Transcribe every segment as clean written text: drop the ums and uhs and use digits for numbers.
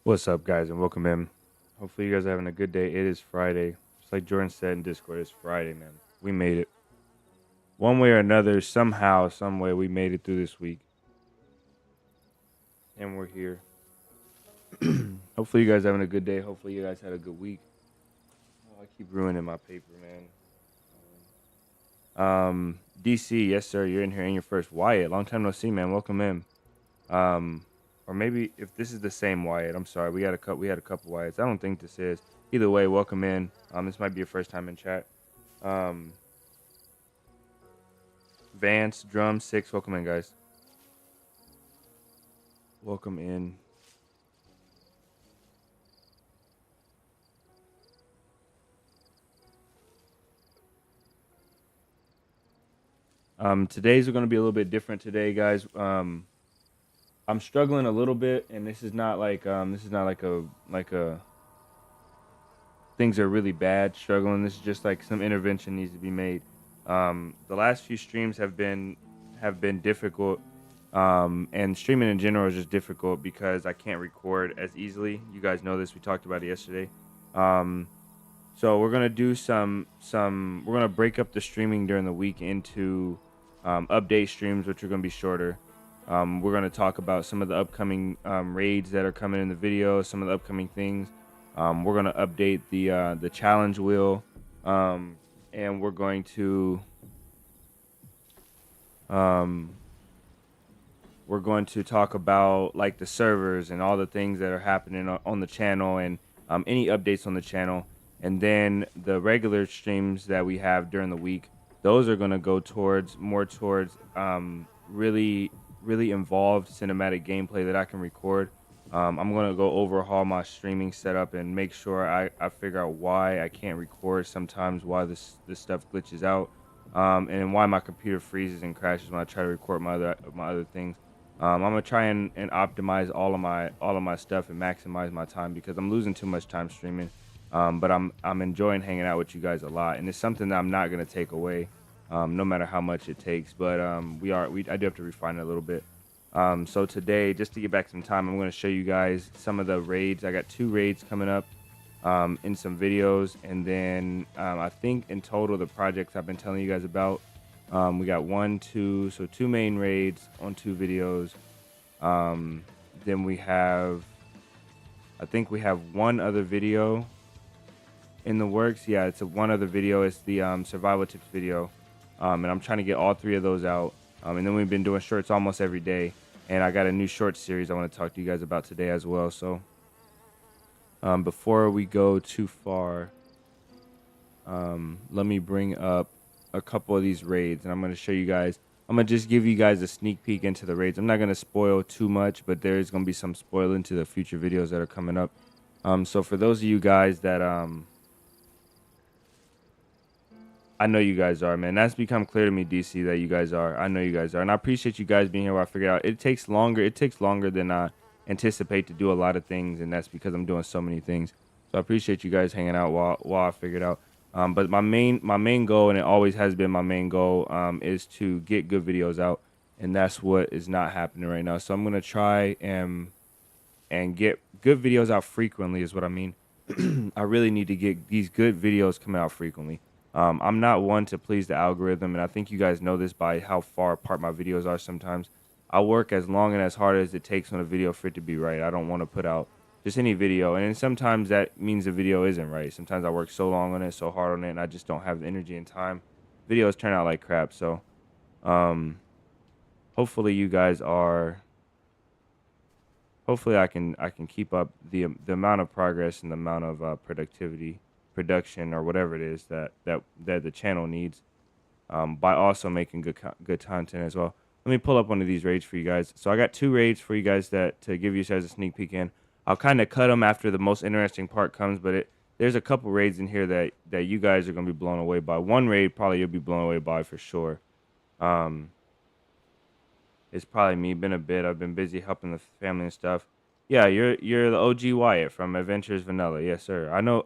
What's up, guys, and welcome in. Hopefully, you guys are having a good day. It is Friday. Just like Jordan said in Discord, it's Friday, man. We made it. One way or another, somehow, some way, we made it through this week. And we're here. Hopefully, you guys are having a good day. Hopefully, you guys had a good week. Oh, I keep ruining my paper, man. DC, yes, sir. You're in here in your first. Wyatt, long time no see, man. Welcome in. Or maybe if this is the same Wyatt, I'm sorry. We had a couple Wyatts. I don't think this is. Either way, welcome in. This might be your first time in chat. Vance, Drum, 6, welcome in, guys. Welcome in. Today's going to be a little bit different today, guys. I'm struggling a little bit, and this is not like a things are really bad struggling. This is just like some intervention needs to be made. The last few streams have been difficult. And streaming in general is just difficult because I can't record as easily. You guys know this. We talked about it yesterday. So we're gonna do we're gonna break up the streaming during the week into update streams, which are gonna be shorter. We're gonna talk about some of the upcoming raids that are coming in the video, some of the upcoming things. We're gonna update the challenge wheel, and we're going to talk about like the servers and all the things that are happening on the channel and any updates on the channel. And then the regular streams that we have during the week, those are going to go more towards really involved cinematic gameplay that I can record. I'm going to go overhaul my streaming setup and make sure I figure out why I can't record sometimes, why this stuff glitches out, and why my computer freezes and crashes when I try to record my other things. I'm gonna try and optimize all of my stuff and maximize my time because I'm losing too much time streaming. But I'm enjoying hanging out with you guys a lot, and it's something that I'm not gonna take away, no matter how much it takes. But I do have to refine it a little bit. So today, just to get back some time, I'm gonna show you guys some of the raids. I got 2 raids coming up in some videos, and then I think in total the projects I've been telling you guys about. We got 2 main raids on 2 videos. Then I think we have one other video in the works. Yeah, it's one other video. It's the survival tips video, and I'm trying to get all 3 of those out. And then we've been doing shorts almost every day, and I got a new short series I want to talk to you guys about today as well. So before we go too far, let me bring up a couple of these raids, and I'm going to show you guys. I'm going to just give you guys a sneak peek into the raids. I'm not going to spoil too much, but there is going to be some spoil into the future videos that are coming up. So for those of you guys that I know you guys are, man. That's become clear to me, DC, that you guys are. I know you guys are, and I appreciate you guys being here. Where I figured out it takes longer. It takes longer than I anticipate to do a lot of things, and that's because I'm doing so many things. So I appreciate you guys hanging out while I figured out. But my main goal, and it always has been my main goal, is to get good videos out, and that's what is not happening right now. So I'm gonna try and get good videos out frequently, is what I mean. I really need to get these good videos coming out frequently. I'm not one to please the algorithm, and I think you guys know this by how far apart my videos are sometimes. I work as long and as hard as it takes on a video for it to be right. I don't want to put out just any video, and then sometimes that means the video isn't right. Sometimes I work so long on it, so hard on it, and I just don't have the energy and time. Videos turn out like crap, so hopefully you guys are. Hopefully I can keep up the amount of progress and the amount of production, or whatever it is that the channel needs, by also making good content as well. Let me pull up one of these raids for you guys. So I got 2 raids for you guys to give you guys a sneak peek in. I'll kind of cut them after the most interesting part comes, but there's a couple raids in here that you guys are going to be blown away by. One raid probably you'll be blown away by for sure. It's probably me. Been a bit. I've been busy helping the family and stuff. Yeah, you're the OG Wyatt from Adventures Vanilla. Yes, sir. I know.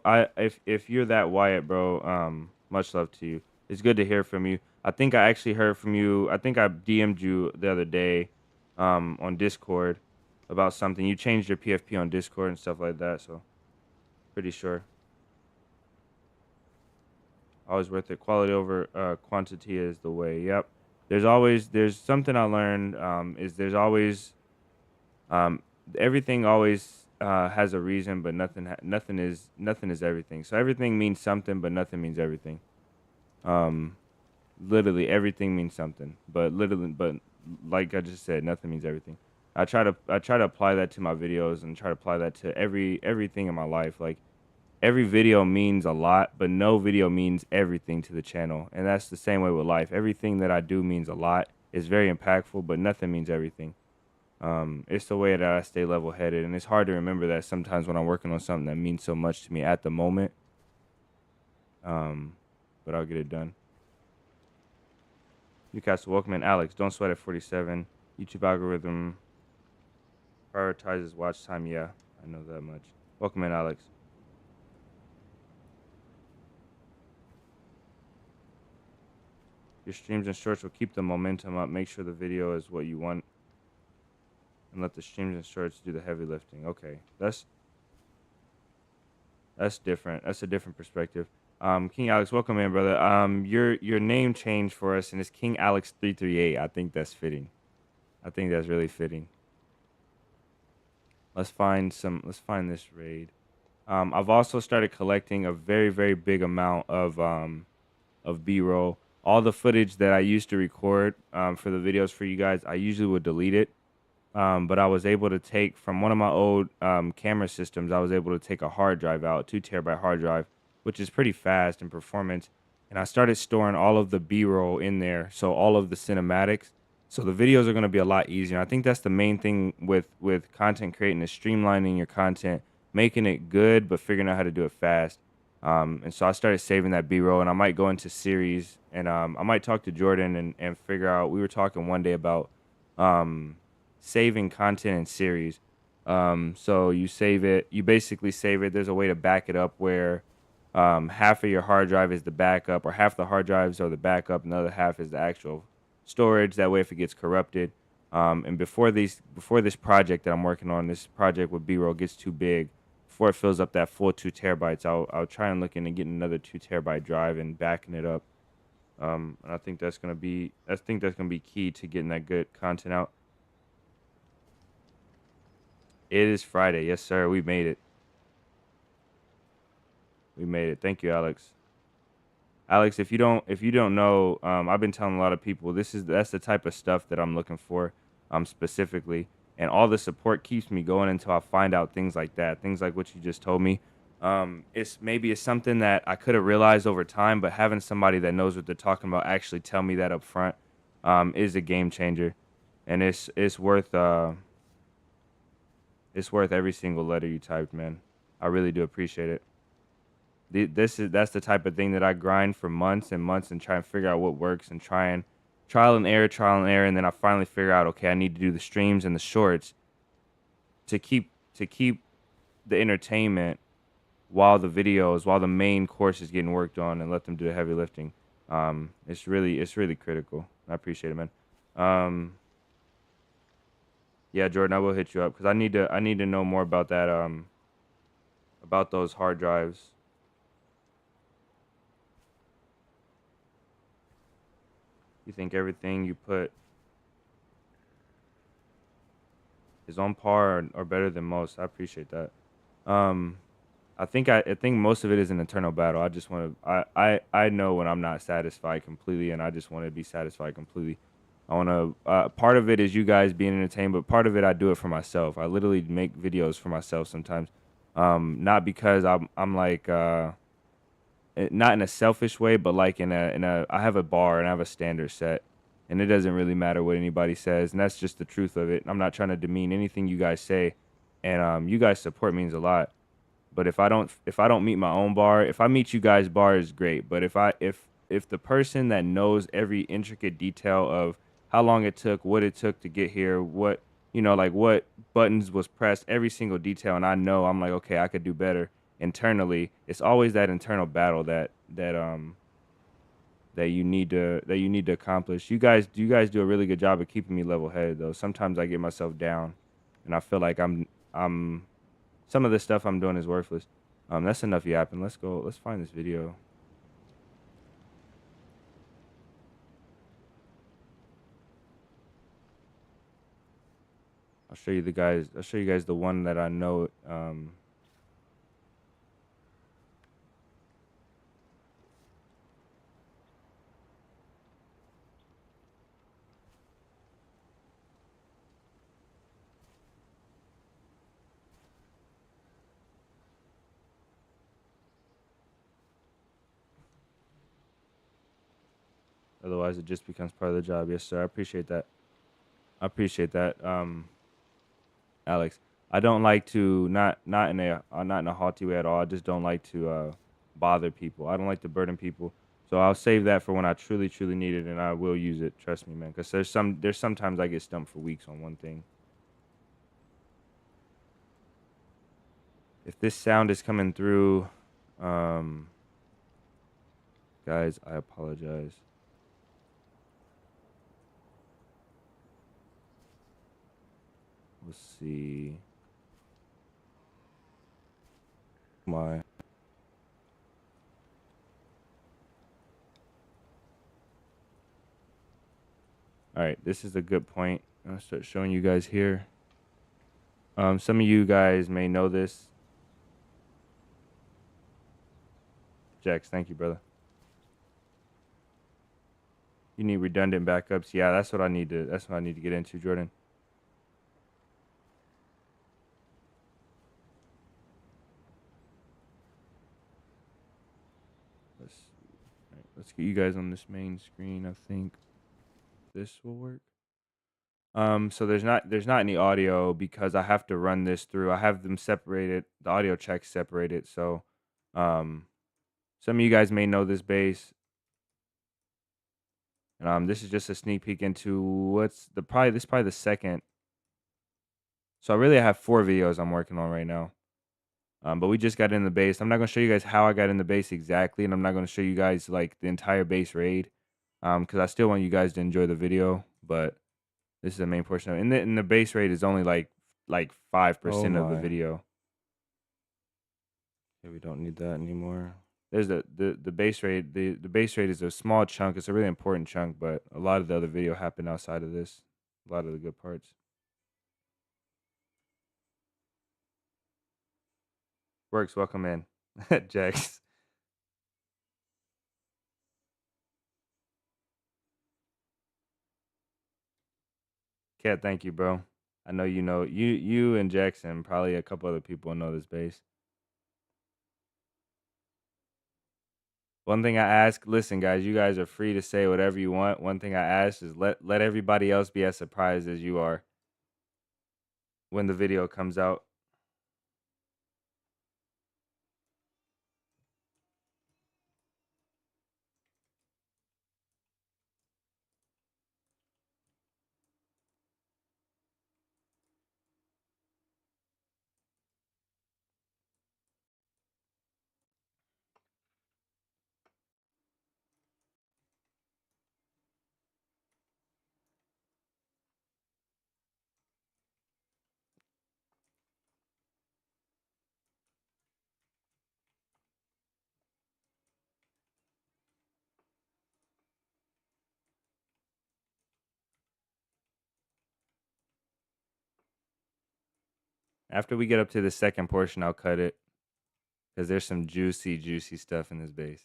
If you're that Wyatt, bro, much love to you. It's good to hear from you. I think I actually heard from you. I think I DM'd you the other day, on Discord. about something. You changed your PFP on Discord and stuff like that, so pretty sure. Always worth it. Quality over quantity is the way. Yep. There's something I learned is there's always um everything always has a reason, but nothing is everything. So everything means something, but nothing means everything. Um Literally everything means something, but like I just said, nothing means everything. I try to apply that to my videos and try to apply that to everything in my life. Like every video means a lot, but no video means everything to the channel. And that's the same way with life. Everything that I do means a lot. It's very impactful, but nothing means everything. It's the way that I stay level headed, and it's hard to remember that sometimes when I'm working on something that means so much to me at the moment. Um, but I'll get it done. Newcastle, welcome in. Alex, don't sweat at 47. YouTube algorithm prioritizes watch time. Yeah, I know that much. Welcome in, Alex. Your streams and shorts will keep the momentum up. Make sure the video is what you want, and let the streams and shorts do the heavy lifting. Okay, that's different. That's a different perspective. King Alex, welcome in, brother. Your name changed for us, and it's King Alex 338. I think that's fitting. I think that's really fitting. Let's find this raid. I've also started collecting a very, very big amount of B-roll. All the footage that I used to record for the videos for you guys, I usually would delete it. But I was able to take from one of my old camera systems, I was able to take a hard drive out, 2 terabyte hard drive, which is pretty fast in performance. And I started storing all of the B-roll in there, so all of the cinematics. So the videos are going to be a lot easier. I think that's the main thing with content creating is streamlining your content, making it good, but figuring out how to do it fast. And so I started saving that B-roll, and I might go into series, and I might talk to Jordan and figure out. We were talking one day about saving content in series. So you save it, you basically save it. There's a way to back it up where half of your hard drive is the backup, or half the hard drives are the backup, and the other half is the actual storage. That way, if it gets corrupted, and before this project that I'm working on, this project with B-roll gets too big, before it fills up that full 2 terabytes, I'll try and look into getting another 2 terabyte drive and backing it up. And I think that's gonna be key to getting that good content out. It is Friday. Yes, sir. We made it. We made it. Thank you, Alex. Alex, if you don't know, I've been telling a lot of people that's the type of stuff that I'm looking for, specifically, and all the support keeps me going until I find out things like that, things like what you just told me. It's something that I could have realized over time, but having somebody that knows what they're talking about actually tell me that up front, is a game changer, and it's worth every single letter you typed, man. I really do appreciate it. That's the type of thing that I grind for months and months and try and figure out what works and trial and error, and then I finally figure out, okay, I need to do the streams and the shorts to keep the entertainment while the main course is getting worked on, and let them do the heavy lifting. It's really critical. I appreciate it, man. Yeah, Jordan, I will hit you up because I need to know more about that, about those hard drives. You think everything you put is on par or better than most? I appreciate that. I think most of it is an internal battle. I just want to I know when I'm not satisfied completely, and I just want to be satisfied completely. I want to part of it is you guys being entertained, but part of it I do it for myself. I literally make videos for myself sometimes. Not because I'm like not in a selfish way, but like in a I have a bar and I have a standard set, and it doesn't really matter what anybody says, and that's just the truth of it. I'm not trying to demean anything you guys say, and you guys support means a lot. But if I don't meet my own bar, if I meet you guys' bar is great. But if the person that knows every intricate detail of how long it took, what it took to get here, what like what buttons was pressed, every single detail, and I know I'm like, okay, I could do better internally. It's always that internal battle that you need to accomplish. You guys do a really good job of keeping me level headed though. Sometimes I get myself down, and I feel like I'm some of the stuff I'm doing is worthless. That's enough yapping. Let's go. Let's find this video. I'll show you the guys. I'll show you guys the one that I know. Otherwise, it just becomes part of the job. Yes, sir. I appreciate that. I appreciate that, Alex. I don't like to not in a haughty way at all. I just don't like to bother people. I don't like to burden people. So I'll save that for when I truly need it, and I will use it. Trust me, man. Because there's sometimes I get stumped for weeks on one thing. If this sound is coming through, um, guys, I apologize. Let's see. My. All right, this is a good point. I'll start showing you guys here. Some of you guys may know this. Jax, thank you, brother. You need redundant backups. Yeah, that's what I need to get into, Jordan. Let's get you guys on this main screen. I think this will work. So there's not any audio because I have to run this through. I have them separated, the audio checks separated. So, some of you guys may know this bass. This is just a sneak peek into this is probably the second. So I really have 4 videos I'm working on right now. But we just got in the base. I'm not gonna show you guys how I got in the base exactly, and I'm not gonna show you guys like the entire base raid, because I still want you guys to enjoy the video. But this is the main portion of it. And the base rate is only like 5% of the video. Okay, we don't need that anymore. There's the base rate. The base rate is a small chunk. It's a really important chunk, but a lot of the other video happened outside of this. A lot of the good parts. Works. Welcome in, Jax. Cat, thank you, bro. I know you and Jackson, probably a couple other people know this bass. One thing I ask, listen, guys, you guys are free to say whatever you want. One thing I ask is let everybody else be as surprised as you are when the video comes out. After we get up to the second portion, I'll cut it because there's some juicy stuff in this bass.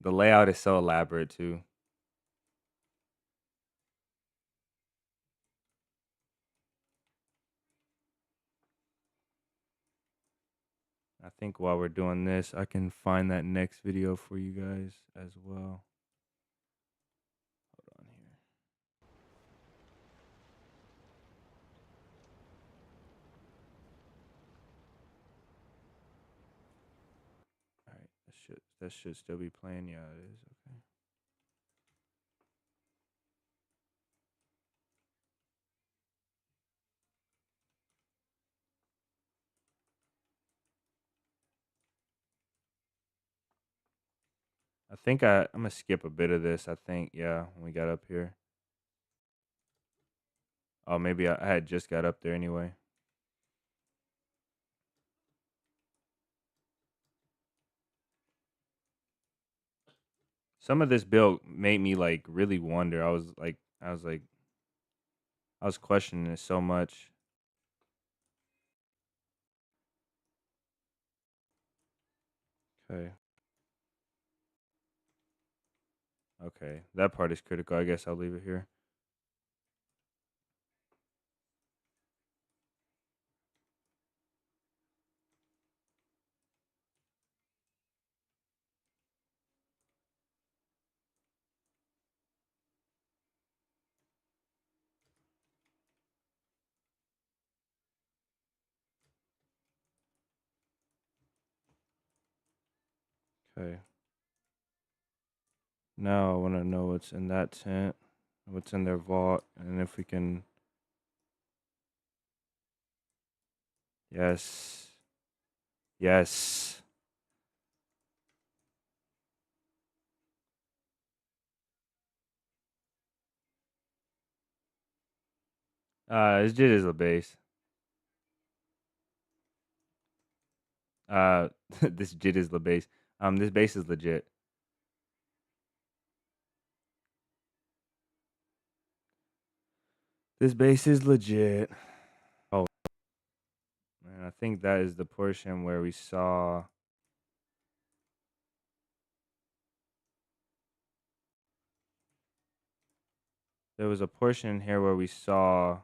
The layout is so elaborate too. I think while we're doing this, I can find that next video for you guys as well. Hold on here. All right, that should still be playing. Yeah, it is. Okay. I think I'm gonna skip a bit of this. I think, yeah, when we got up here. Oh, maybe I had just got up there anyway. Some of this build made me like really wonder. I was questioning it so much. Okay. Okay. That part is critical. I guess I'll leave it here. Okay. Now I want to know what's in that tent, what's in their vault, and if we can. Yes. Yes. This jit is a base. This jit is the base. This base is legit. This base is legit. Oh, man, I think that is the portion where we saw. There was a portion in here where we saw.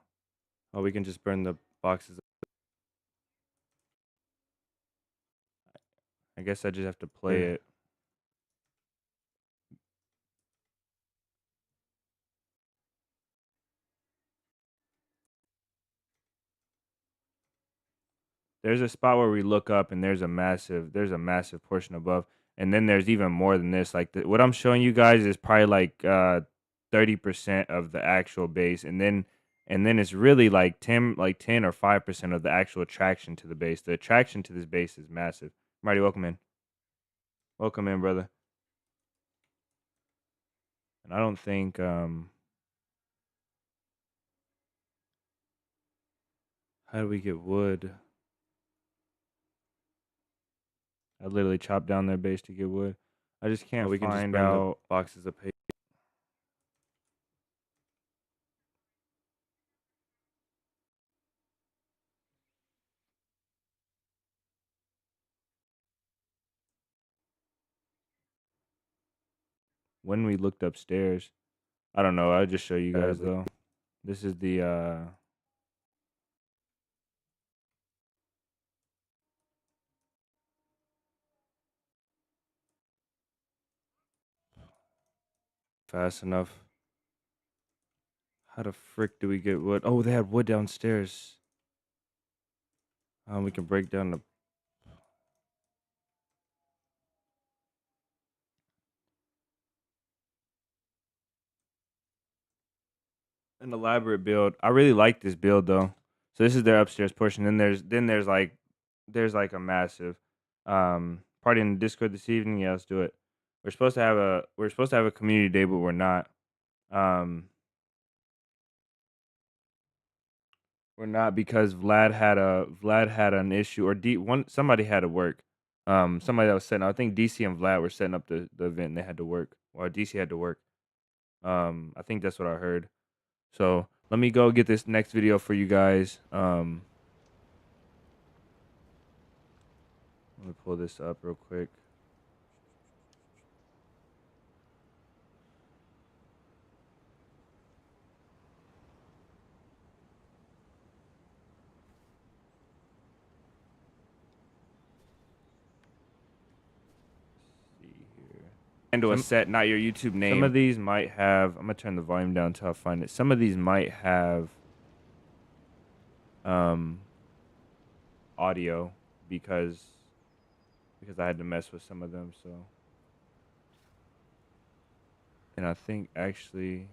Oh, we can just burn the boxes. I guess I just have to play it. There's a spot where we look up and there's a massive portion above, and then there's even more than this. Like what I'm showing you guys is probably like 30% of the actual base, and then it's really like 10 or 5% of the actual attraction to the base. The attraction to this base is massive. Marty, welcome in, brother. And I don't think how do we get wood? I literally chopped down their base to get wood. I just can't we can just find burn the out boxes of paper. when we looked upstairs. I don't know. I'll just show you guys though. This is the fast enough. How the frick do we get wood? Oh, they had wood downstairs. We can break down the an elaborate build. I really like this build though. So this is their upstairs portion. There's like a massive party in the Discord this evening. Yeah, let's do it. We're supposed to have a community day, but we're not. Um we're not because Vlad had an issue or somebody had to work. Somebody that was setting I think DC and Vlad were setting up the event and they had to work. Or DC had to work. I think that's what I heard. So let me go get this next video for you guys. Let me pull this up real quick. Let's see here. Into a set, not your YouTube name. Some of these might have. I'm gonna turn the volume down until I find it. Some of these might have audio because I had to mess with some of them. So, and I think actually.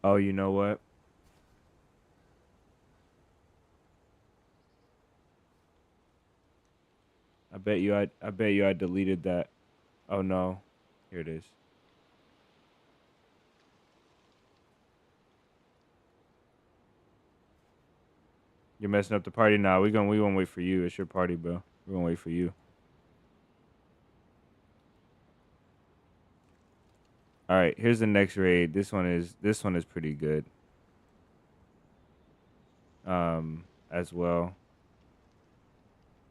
Oh, you know what? I bet you I deleted that. Oh no. Here it is. You're messing up the party now. We gonna wait for you. It's your party, bro. We're gonna wait for you. All right, here's the next raid. This one is pretty good. As well.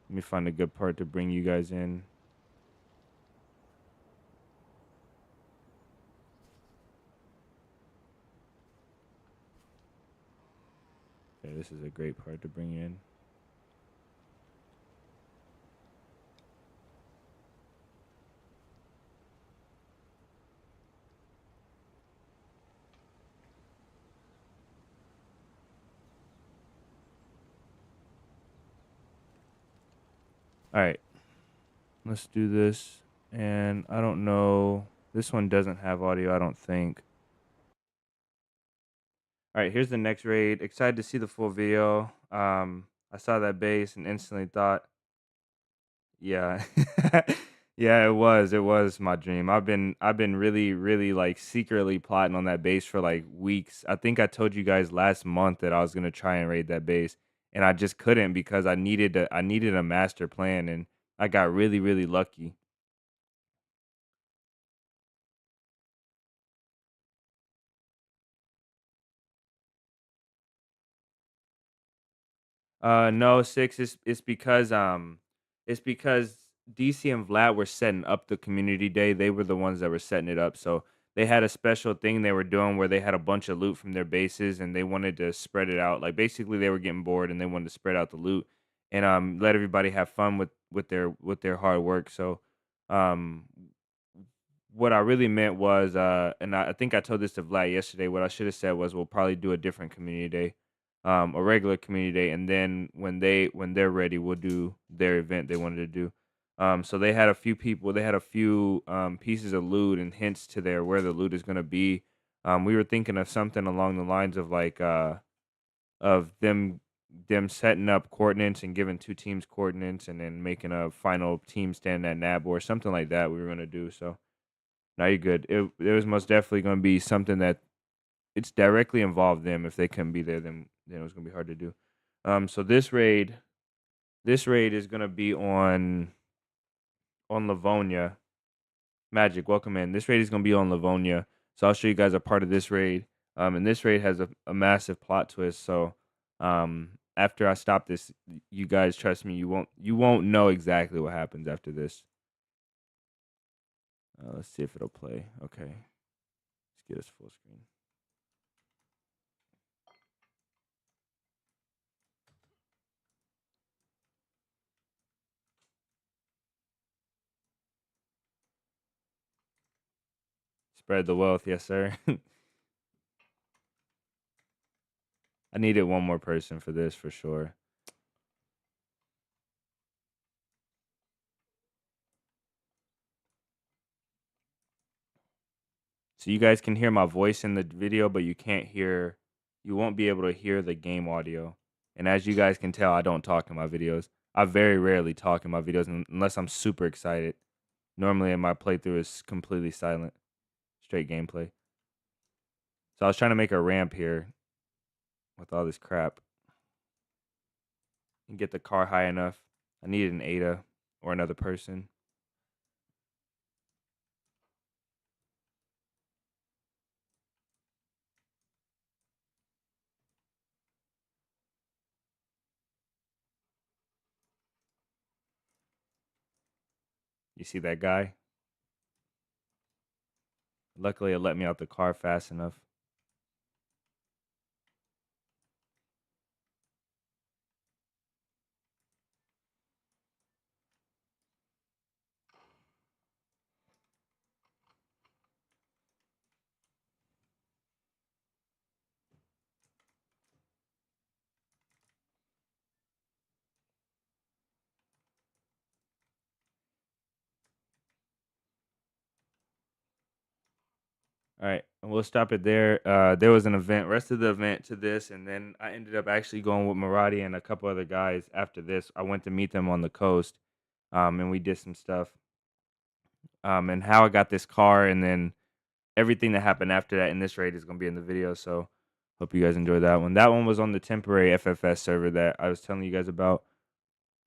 Let me find a good part to bring you guys in. Okay, this is a great part to bring in. All right, let's do this. And I don't know. This one doesn't have audio, I don't think. All right, here's the next raid. Excited to see the full video. I saw that base and instantly thought, yeah. Yeah, it was my dream. I've been really like secretly plotting on that base for like weeks. I think I told you guys last month that I was going to try and raid that base and I just couldn't because I needed a master plan and I got really lucky. No, six is it's because DC and Vlad were setting up the community day. They were the ones that were setting it up. So they had a special thing they were doing where they had a bunch of loot from their bases and they wanted to spread it out. Like basically they were getting bored and they wanted to spread out the loot and let everybody have fun with their hard work. So um what I really meant was, and I think I told this to Vlad yesterday. What I should have said was, we'll probably do a different community day, a regular community day, and then when they're ready, we'll do their event they wanted to do. So they had a few people, they had a few pieces of loot and hints to their where the loot is gonna be. We were thinking of something along the lines of like of them setting up coordinates and giving two teams coordinates, and then making a final team stand at NAB or something like that. We were gonna do so. No, you're good. It was most definitely going to be something that it's directly involved them. If they couldn't be there, then it was going to be hard to do. So this raid is going to be on Livonia. Magic, welcome in. This raid is going to be on Livonia. So I'll show you guys a part of this raid. And this raid has a massive plot twist. So after I stop this, you guys trust me, you won't know exactly what happens after this. Let's see if it'll play. Okay, let's get us full screen. Spread the wealth, yes, sir. I needed one more person for this for sure. So you guys can hear my voice in the video, but you won't be able to hear the game audio. And as you guys can tell, I don't talk in my videos. I very rarely talk in my videos unless I'm super excited. Normally in my playthrough is completely silent, straight gameplay. So I was trying to make a ramp here with all this crap and get the car high enough. I needed an Ada or another person. You see that guy? Luckily, it let me out the car fast enough. All right, and we'll stop it there. There was an event, rest of the event to this, and then I ended up actually going with Maradi and a couple other guys after this. I went to meet them on the coast. and we did some stuff, and how I got this car, and then everything that happened after that in this raid is gonna be in the video. So hope you guys enjoy that one. That one was on the temporary FFS server that I was telling you guys about,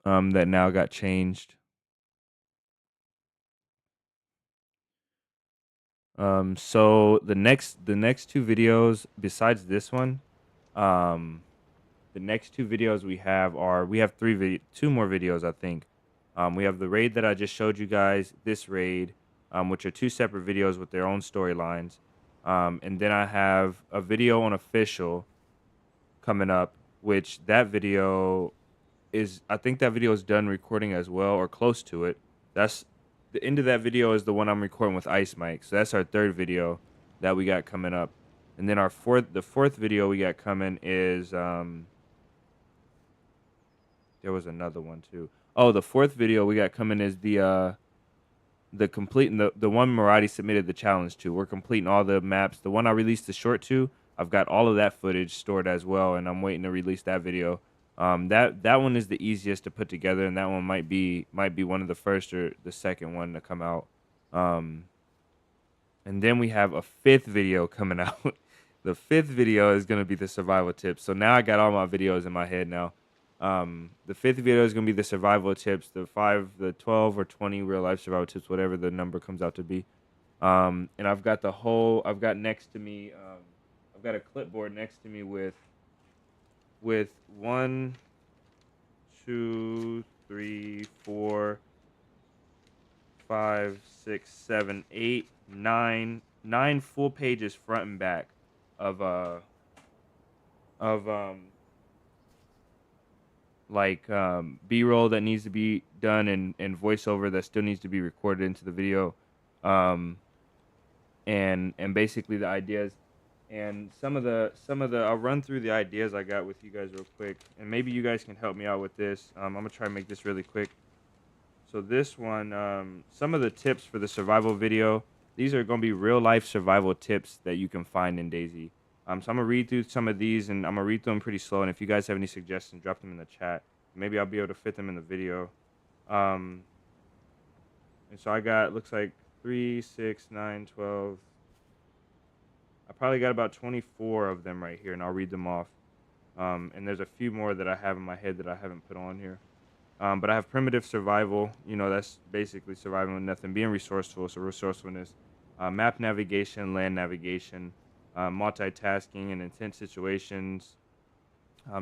that now got changed. So the next two videos besides this one, um, the next two videos we have two more videos, I think. We have the raid that I just showed you guys, this raid, which are two separate videos with their own storylines. And then I have a video on official coming up, which that video is, I think that video is done recording as well, or close to it. That's the end of that video is the one I'm recording with Ice Mike. So that's our third video that we got coming up. And then the fourth video we got coming is there was another one too. Oh, the fourth video we got coming is the complete the one Marathi submitted the challenge to. We're completing all the maps. The one I released the short to, I've got all of that footage stored as well, and I'm waiting to release that video. That one is the easiest to put together, and that one might be one of the first or the second one to come out. Um, and then we have a fifth video coming out. The fifth video is gonna be the survival tips. So now I got all my videos in my head now. The fifth video is gonna be the survival tips, the 5, the 12 or 20 real life survival tips, whatever the number comes out to be. And I've got next to me, I've got a clipboard next to me with 1, 2, 3, 4, 5, 6, 7, 8, 9 full pages front and back of of B-roll that needs to be done, and voiceover that still needs to be recorded into the video, um and basically the ideas, and some of the I'll run through the ideas I got with you guys real quick, and maybe you guys can help me out with this. I'm gonna try and make this really quick. So this one, some of the tips for the survival video, these are going to be real life survival tips that you can find in DayZ. So I'm going to read through some of these, and I'm going to read through them pretty slow. And if you guys have any suggestions, drop them in the chat. Maybe I'll be able to fit them in the video. And so I got, looks like 3, 6, 9, 12. I probably got about 24 of them right here, and I'll read them off. And there's a few more that I have in my head that I haven't put on here. But I have primitive survival. That's basically surviving with nothing. Being resourceful, so resourcefulness. Map navigation, land navigation, multitasking in intense situations.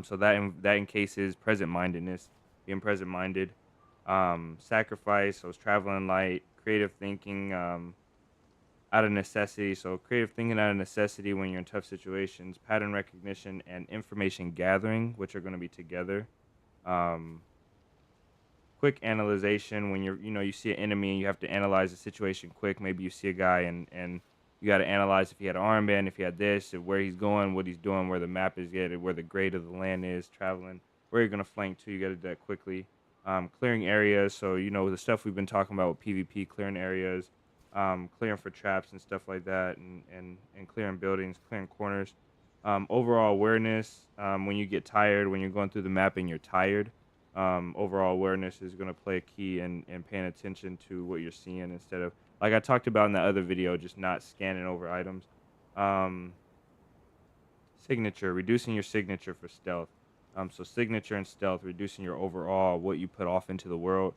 So that encases present-mindedness, being present-minded. Sacrifice, so it's traveling light. Creative thinking, out of necessity. So creative thinking out of necessity when you're in tough situations. Pattern recognition and information gathering, which are going to be together. Quick analyzation, when you see an enemy and you have to analyze the situation quick. Maybe you see a guy and you got to analyze if he had an armband, if he had this, where he's going, what he's doing, where the map is at, where the grade of the land is, traveling, where you're going to flank to. You got to do that quickly. Clearing areas, so the stuff we've been talking about with PvP, clearing areas, clearing for traps and stuff like that, and clearing buildings, clearing corners. Overall awareness, when you get tired, when you're going through the map and you're tired, overall awareness is going to play a key in paying attention to what you're seeing, instead of, like I talked about in that other video, just not scanning over items. Signature, reducing your signature for stealth. So signature and stealth, reducing your overall, what you put off into the world,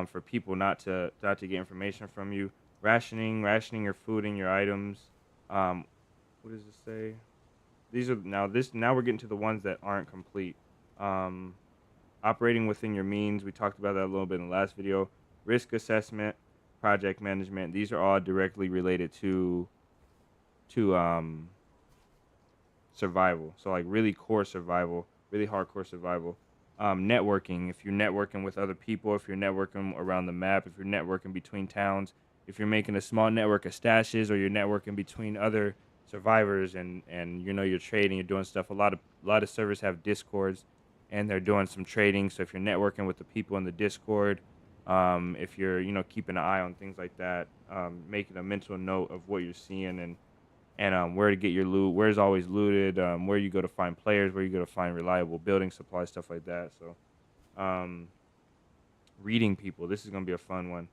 for people not to get information from you. Rationing your food and your items. What does it say? These are now we're getting to the ones that aren't complete. Operating within your means, we talked about that a little bit in the last video. Risk assessment, project management, these are all directly related to survival. So like really core survival, really hardcore survival. Networking, if you're networking with other people, if you're networking around the map, if you're networking between towns, if you're making a small network of stashes, or you're networking between other survivors, and you're trading, you're doing stuff. A lot of servers have discords, and they're doing some trading. So if you're networking with the people in the Discord, if you're keeping an eye on things like that, making a mental note of what you're seeing, and where to get your loot, where's always looted, where you go to find players, where you go to find reliable building supplies, stuff like that. So reading people. This is going to be a fun one.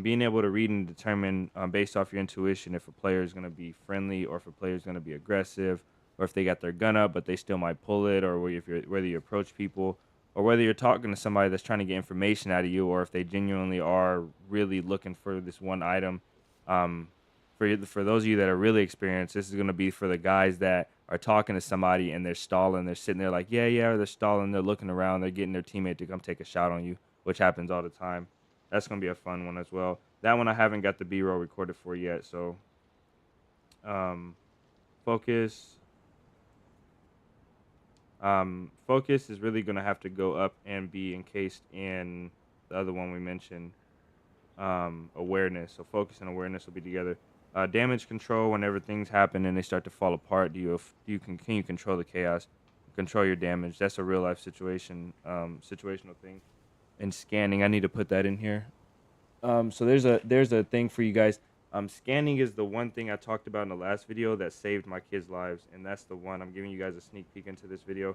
Being able to read and determine based off your intuition if a player is going to be friendly or if a player is going to be aggressive, or if they got their gun up but they still might pull it, or whether you approach people, or whether you're talking to somebody that's trying to get information out of you, or if they genuinely are really looking for this one item. Um, for those of you that are really experienced, this is going to be for the guys that are talking to somebody and they're stalling. They're sitting there like, yeah, or they're stalling. They're looking around. They're getting their teammate to come take a shot on you, which happens all the time. That's going to be a fun one as well. That one I haven't got the B-roll recorded for yet. So um, focus. Focus is really going to have to go up and be encased in the other one we mentioned, awareness. So focus and awareness will be together. Damage control, whenever things happen and they start to fall apart, can you control the chaos, control your damage? That's a real life situational thing. And scanning, I need to put that in here. So there's a thing for you guys. Scanning is the one thing I talked about in the last video that saved my kids' lives, and that's the one I'm giving you guys a sneak peek into this video.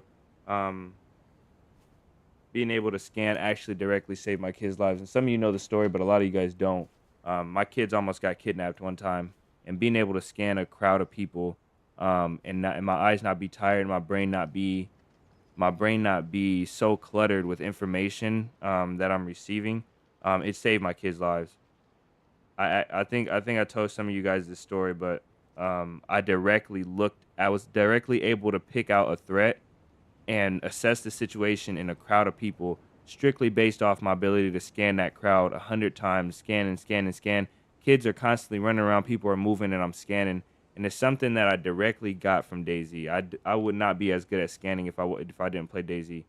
Being able to scan actually directly saved my kids' lives, and some of you know the story, but a lot of you guys don't. My kids almost got kidnapped one time, and being able to scan a crowd of people, and my eyes not be tired, my brain not be so cluttered with information that I'm receiving, it saved my kids' lives. I think I told some of you guys this story, but I was directly able to pick out a threat and assess the situation in a crowd of people strictly based off my ability to scan that crowd 100 times, scan and scan and scan. Kids are constantly running around, people are moving, and I'm scanning. And it's something that I directly got from DayZ. I would not be as good at scanning if I didn't play DayZ.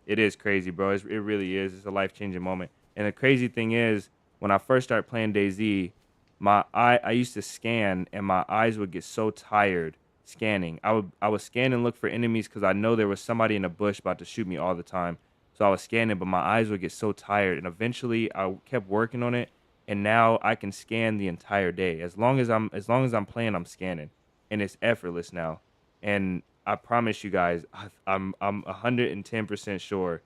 It is crazy, bro. It really is. It's a life-changing moment. And the crazy thing is, when I first started playing DayZ, I used to scan, and my eyes would get so tired scanning. I would scan and look for enemies because I know there was somebody in a bush about to shoot me all the time. So I was scanning, but my eyes would get so tired. And eventually, I kept working on it, and now I can scan the entire day. As long as I'm playing, I'm scanning, and it's effortless now. And I promise you guys, I'm 110% sure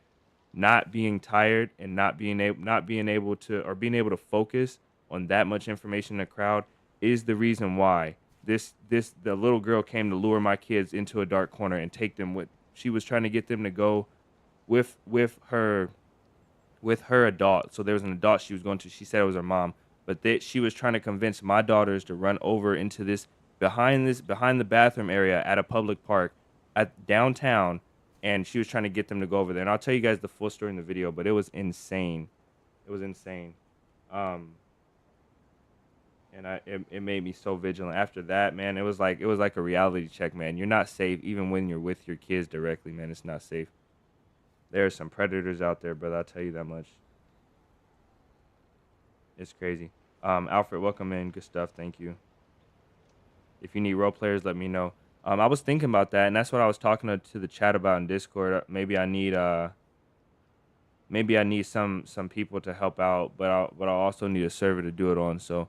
not being tired and not being able to focus on that much information in the crowd is the reason why the little girl came to lure my kids into a dark corner and take them with. She was trying to get them to go with her adult. So there was an adult she was going to. She said it was her mom, but she was trying to convince my daughters to run over into behind the bathroom area at a public park at downtown, and she was trying to get them to go over there. And I'll tell you guys the full story in the video, but it was insane. It was insane. And it made me so vigilant. After that, man, it was like a reality check, man. You're not safe even when you're with your kids directly, man. It's not safe. There are some predators out there, brother. I'll tell you that much. It's crazy. Alfred, welcome in. Good stuff. Thank you. If you need role players, let me know. I was thinking about that, and that's what I was talking to the chat about in Discord. Maybe I need some people to help out, but I'll also need a server to do it on. So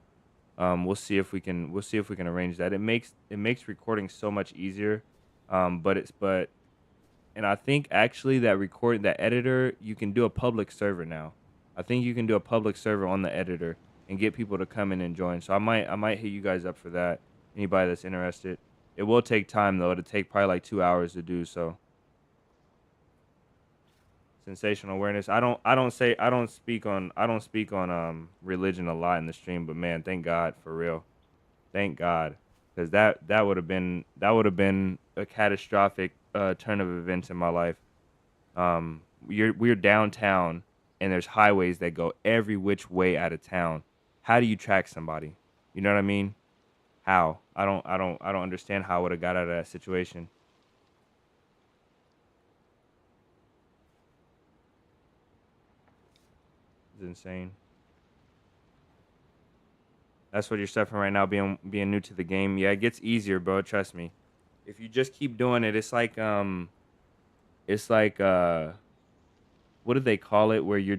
we'll see if we can arrange that. It makes recording so much easier. And I think actually that editor, you can do a public server now. I think you can do a public server on the editor and get people to come in and join. So I might hit you guys up for that. Anybody that's interested. It will take time though. It'll take probably like 2 hours to do so. Sensational awareness. I don't speak on religion a lot in the stream, but man, thank God, for real. Thank God. Because that would have been a catastrophic turn of events in my life. We're downtown and there's highways that go every which way out of town. How do you track somebody? You know what I mean? How? I don't understand how I would have got out of that situation. It's insane. That's what you're suffering right now, being new to the game. Yeah, it gets easier, bro. Trust me. If you just keep doing it, it's like what do they call it? Where you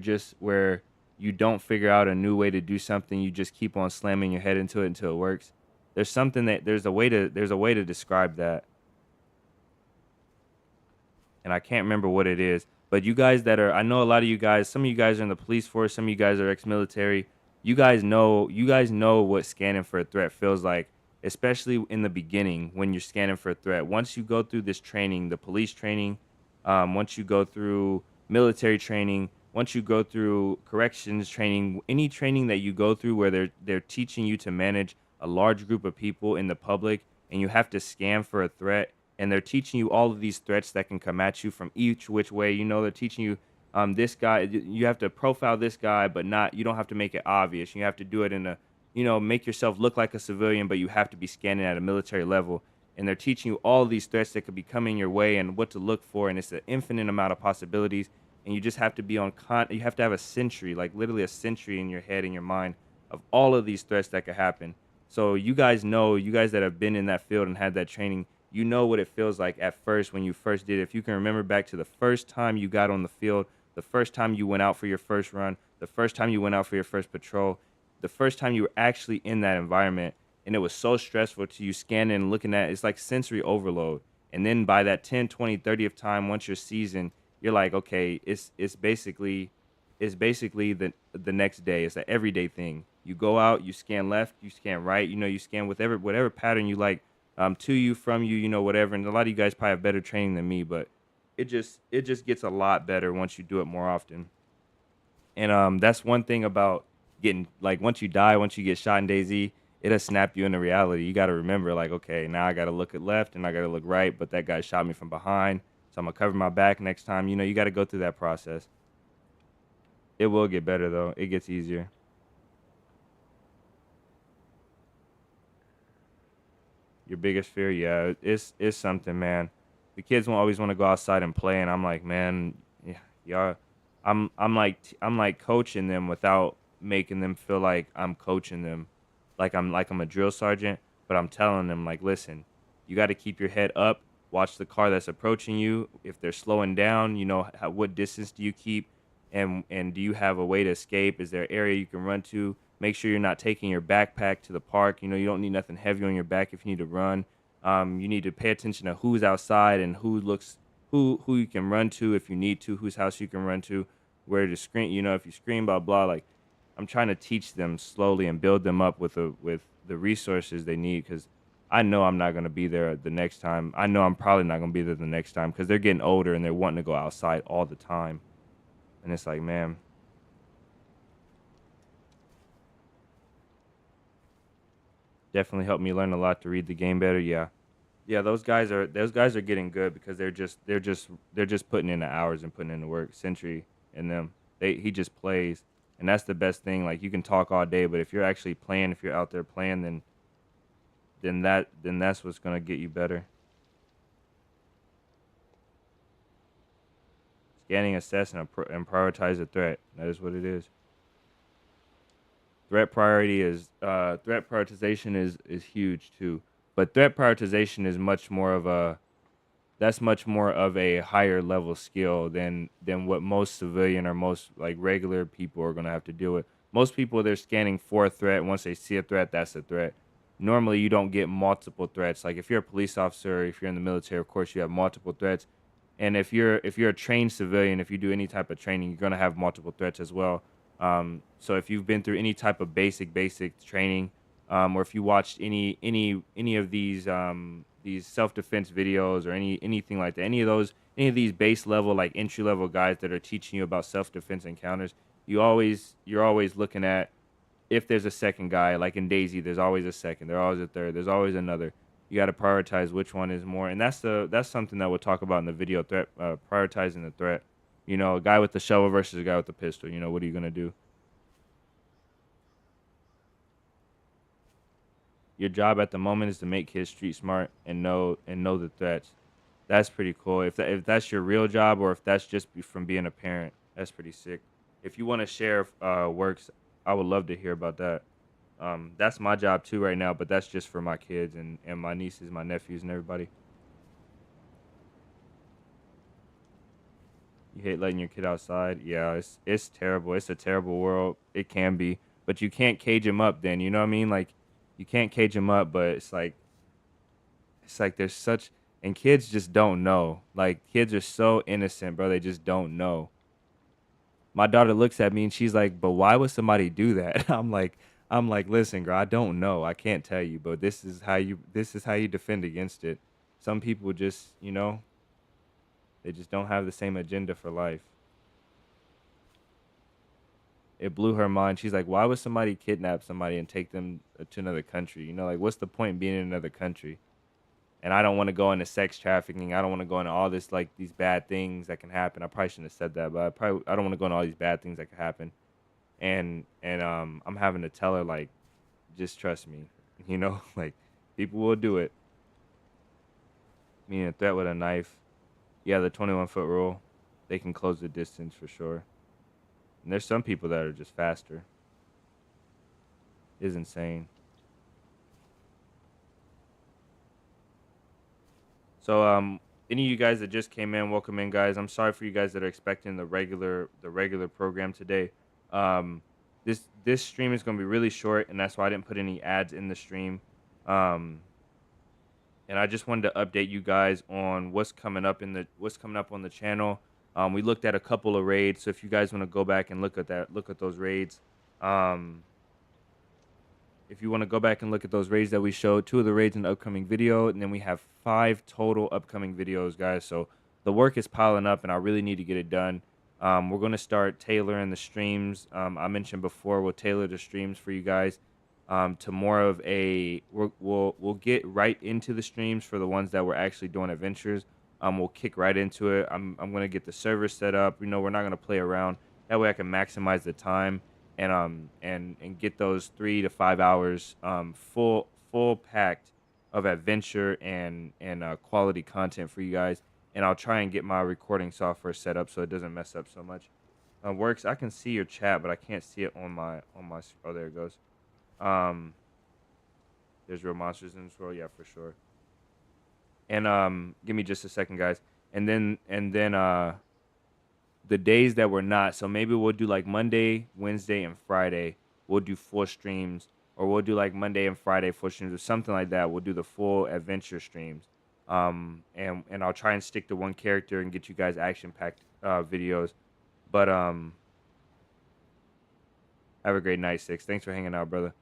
don't figure out a new way to do something, you just keep on slamming your head into it until it works. There's a way to describe that, and I can't remember what it is. But you guys that are, I know a lot of you guys, some of you guys are in the police force, some of you guys are ex-military. You guys know what scanning for a threat feels like, especially in the beginning when you're scanning for a threat. Once you go through this training, the police training, once you go through military training, once you go through corrections training, any training that you go through where they're teaching you to manage a large group of people in the public, and you have to scan for a threat, and they're teaching you all of these threats that can come at you from each which way. They're teaching you, this guy, you have to profile this guy, but not, you don't have to make it obvious. You have to do it in a, make yourself look like a civilian, but you have to be scanning at a military level. And they're teaching you all of these threats that could be coming your way and what to look for. And it's an infinite amount of possibilities. And you just have to be you have to have a century, like literally a century in your head, in your mind, of all of these threats that could happen. So you guys that have been in that field and had that training, you know what it feels like at first when you first did it. If you can remember back to the first time you got on the field, the first time you went out for your first run, the first time you went out for your first patrol, the first time you were actually in that environment, and it was so stressful to you scanning and looking at, it's like sensory overload. And then by that 10, 20, 30th time, once you're seasoned, you're like, okay, it's basically the next day. It's an everyday thing. You go out, you scan left, you scan right, you scan whatever pattern you like, to you, from you, whatever. And a lot of you guys probably have better training than me, but it just gets a lot better once you do it more often. And that's one thing about getting, like, once you die, once you get shot in DayZ, it'll snap you into reality. You got to remember, like, okay, now I got to look at left and I got to look right, but that guy shot me from behind, so I'm gonna cover my back next time. You got to go through that process. It will get better though. It gets easier. Your biggest fear, yeah, it's something, man. The kids won't always want to go outside and play, and I'm like, man, yeah, y'all, I'm like coaching them without making them feel like I'm coaching them, like I'm a drill sergeant, but I'm telling them, like, listen, you got to keep your head up. Watch the car that's approaching you. If they're slowing down, what distance do you keep, and do you have a way to escape? Is there an area you can run to? Make sure you're not taking your backpack to the park. You don't need nothing heavy on your back if you need to run. You need to pay attention to who's outside and who you can run to if you need to, whose house you can run to, where to scream. If you scream, blah blah. Like, I'm trying to teach them slowly and build them up with the resources they need, because I know I'm not gonna be there the next time. I know I'm probably not gonna be there the next time because they're getting older and they're wanting to go outside all the time. And it's like, man, definitely helped me learn a lot to read the game better. Yeah. Yeah, those guys are getting good because they're just putting in the hours and putting in the work. Century and them, he just plays, and that's the best thing. Like, you can talk all day, but if you're actually playing, if you're out there playing, then that's what's gonna get you better. Scanning, assess, and prioritize the threat. That is what it is. Threat prioritization is huge too, but threat prioritization is much more of a that's much more of a higher level skill than what most civilian or most, like, regular people are going to have to deal with. Most people, they're scanning for a threat. Once they see a threat, that's a threat. Normally you don't get multiple threats. Like, if you're a police officer, or if you're in the military, of course you have multiple threats. And if you're a trained civilian, if you do any type of training, you're going to have multiple threats as well. So if you've been through any type of basic training, or if you watched any of these self defense videos, or anything like that, any of these base level, like, entry level guys that are teaching you about self defense encounters, you're always looking at, if there's a second guy, like in DayZ, there's always a second, there's always a third, there's always another. You got to prioritize which one is more, and that's something that we'll talk about in the video, threat, prioritizing the threat. A guy with the shovel versus a guy with the pistol. What are you gonna do? Your job at the moment is to make kids street smart and know the threats. That's pretty cool. If that's your real job, or if that's just from being a parent, that's pretty sick. If you want to share works, I would love to hear about that. That's my job too right now, but that's just for my kids and my nieces, my nephews, and everybody. You hate letting your kid outside. Yeah, it's terrible. It's a terrible world. It can be, but you can't cage him up. Then, you know what I mean? Like, you can't cage him up, but it's like there's such And kids just don't know. Like, kids are so innocent, bro. They just don't know. My daughter looks at me and she's like, "But why would somebody do that?" I'm like, "Listen, girl, I don't know. I can't tell you, but this is how you defend against it." Some people just, they just don't have the same agenda for life. It blew her mind. She's like, "Why would somebody kidnap somebody and take them to another country? Like, what's the point in being in another country?" And I don't want to go into sex trafficking. I don't want to go into all this, like, these bad things that can happen. I probably shouldn't have said that, but I don't want to go into all these bad things that can happen. And I'm having to tell her, like, just trust me, like, people will do it. Meaning a threat with a knife. Yeah, the 21-foot rule. They can close the distance for sure. And there's some people that are just faster. It's insane. So any of you guys that just came in, welcome in, guys. I'm sorry for you guys that are expecting the regular program today. Um this stream is going to be really short, and that's why I didn't put any ads in the stream. Um and I just wanted to update you guys on what's coming up on the channel. We looked at a couple of raids, so if you guys want to go back and look at those raids. Um if you want to go back and look at those raids that we showed, 2 of the raids in the upcoming video, and then we have 5 total upcoming videos, guys. So the work is piling up, and I really need to get it done. We're going to start tailoring the streams. I mentioned before, we'll tailor the streams for you guys to more of a we'll get right into the streams for the ones that we're actually doing adventures. We'll kick right into it. I'm going to get the server set up. We're not going to play around. That way I can maximize the time and get those 3 to 5 hours full packed of adventure and quality content for you guys. And I'll try and get my recording software set up so it doesn't mess up so much. Works. I can see your chat, but I can't see it on my. Oh, there it goes. Um, there's real monsters in this world. Yeah, for sure. And give me just a second, guys. And then the days that we're not. So maybe we'll do like Monday, Wednesday, and Friday. We'll do 4 streams, or we'll do like Monday and Friday 4 streams, or something like that. We'll do the full adventure streams. And I'll try and stick to one character and get you guys action packed videos. But have a great night, Six. Thanks for hanging out, brother.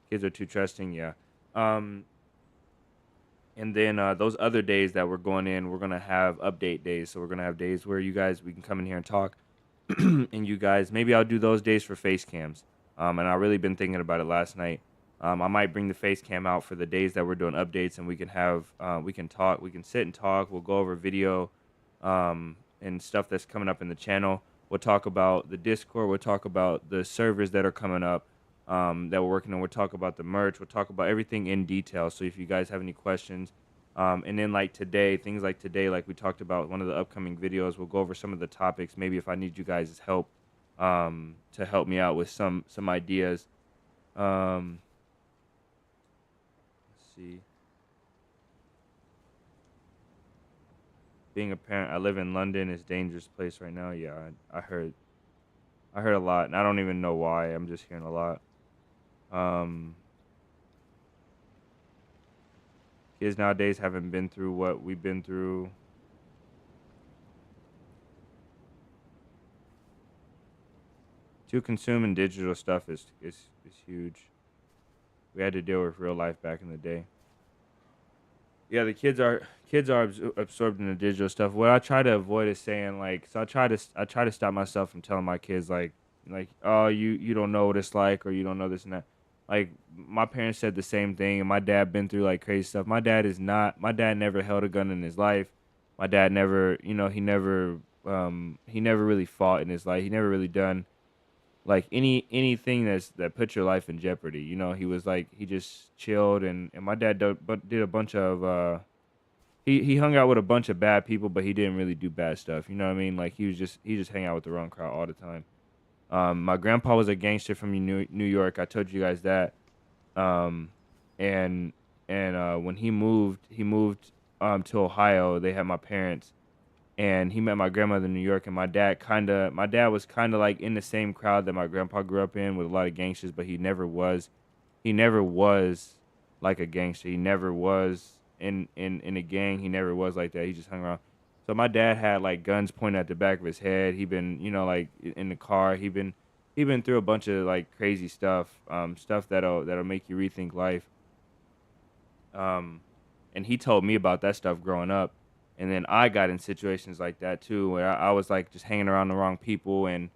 Kids are too trusting, yeah. Um, And then those other days that we're going in, we're gonna have update days. So we're gonna have days where we can come in here and talk, and you guys, maybe I'll do those days for face cams. And I really been thinking about it last night. I might bring the face cam out for the days that we're doing updates, and we can we can talk, we can sit and talk. We'll go over video, and stuff that's coming up in the channel. We'll talk about the Discord. We'll talk about the servers that are coming up, that we're working on. We'll talk about the merch. We'll talk about everything in detail. So if you guys have any questions, and then like today, things like today, like we talked about one of the upcoming videos, we'll go over some of the topics. Maybe if I need you guys' help, to help me out with some ideas. Um, let's see. Being a parent, I live in London. It's a dangerous place right now. Yeah, I heard a lot, and I don't even know why. I'm just hearing a lot. Um, Kids nowadays haven't been through what we've been through. To consume in digital stuff is huge. We had to deal with real life back in the day. Yeah, the kids are absorbed in the digital stuff. What I try to avoid is saying, like, so I try to stop myself from telling my kids, like, oh, you don't know what it's like, or you don't know this and that. Like, my parents said the same thing, and my dad been through like crazy stuff. My dad never held a gun in his life. My dad never, he never really fought in his life. He never really done like anything that put your life in jeopardy. He was like, he just chilled, and my dad did a bunch of he hung out with a bunch of bad people, but he didn't really do bad stuff. You know what I mean? Like, he just hang out with the wrong crowd all the time. My grandpa was a gangster from New York. I told you guys that. Um, and when he moved to Ohio. They had my parents, and he met my grandmother in New York. And my dad was kind of like in the same crowd that my grandpa grew up in, with a lot of gangsters, but he never was like a gangster. He never was. in a gang. He never was like that. He just hung around. So my dad had like guns pointed at the back of his head. He been, like in the car. He been through a bunch of like crazy stuff, stuff that'll make you rethink life. Um, and he told me about that stuff growing up. And then I got in situations like that too, where I was like just hanging around the wrong people and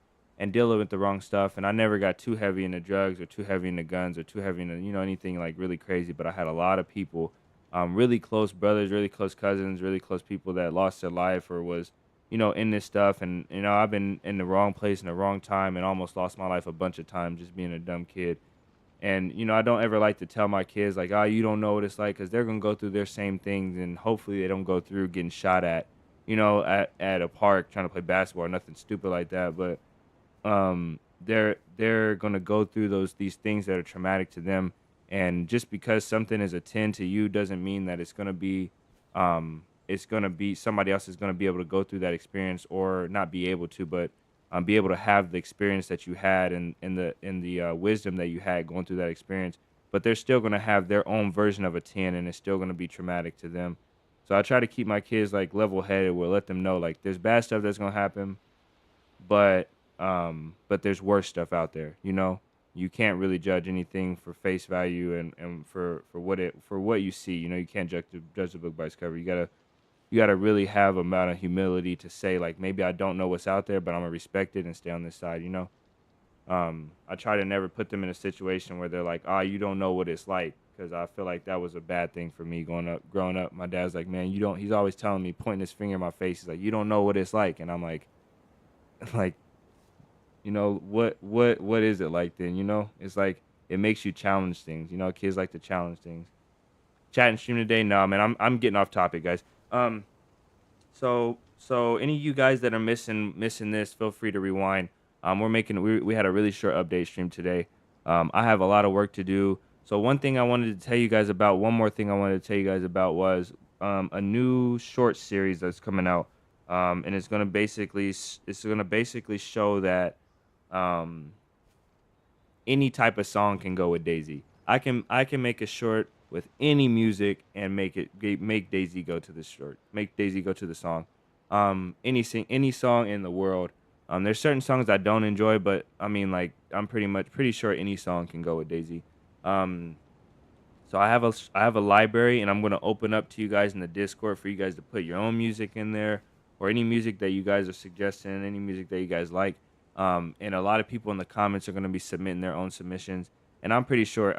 dealing with the wrong stuff. And I never got too heavy into drugs or too heavy into guns or too heavy into anything like really crazy. But I had a lot of people, really close brothers, really close cousins, really close people that lost their life or was in this stuff. And I've been in the wrong place in the wrong time and almost lost my life a bunch of times just being a dumb kid. And I don't ever like to tell my kids like, "Oh, you don't know what it's like," because they're gonna go through their same things, and hopefully they don't go through getting shot at, at a park trying to play basketball or nothing stupid like that. But they're gonna go through these things that are traumatic to them, and just because something is a 10 to you doesn't mean that it's gonna be somebody else is gonna be able to go through that experience or not be able to, but be able to have the experience that you had and the wisdom that you had going through that experience. But they're still gonna have their own version of a 10, and it's still gonna be traumatic to them. So I try to keep my kids like level headed. We'll let them know like there's bad stuff that's gonna happen, but there's worse stuff out there. You can't really judge anything for face value and for what you see. You can't judge the book by its cover. You gotta really have amount of humility to say like maybe I don't know what's out there, but I'm gonna respect it and stay on this side. I try to never put them in a situation where they're like, "Ah, you don't know what it's like," because I feel like that was a bad thing for me growing up. My dad's like, "Man, you don't." He's always telling me, pointing his finger in my face. He's like, "You don't know what it's like," and I'm like, like, what is it like then? It's like it makes you challenge things. Kids like to challenge things. Chat and stream today, no man. I'm getting off topic, guys. Um, so any of you guys that are missing this, feel free to rewind. We had a really short update stream today. I have a lot of work to do. So one thing I wanted to tell you guys about, one more thing I wanted to tell you guys about was a new short series that's coming out. And it's gonna basically show that um any type of song can go with DayZ. I can make a short with any music and make DayZ go to the short. Make DayZ go to the song. Any song in the world. There's certain songs I don't enjoy, but I mean like I'm pretty sure any song can go with DayZ. Um, so I have a library, and I'm gonna open up to you guys in the Discord for you guys to put your own music in there, or any music that you guys are suggesting, any music that you guys like. And a lot of people in the comments are gonna be submitting their own submissions, and I'm pretty sure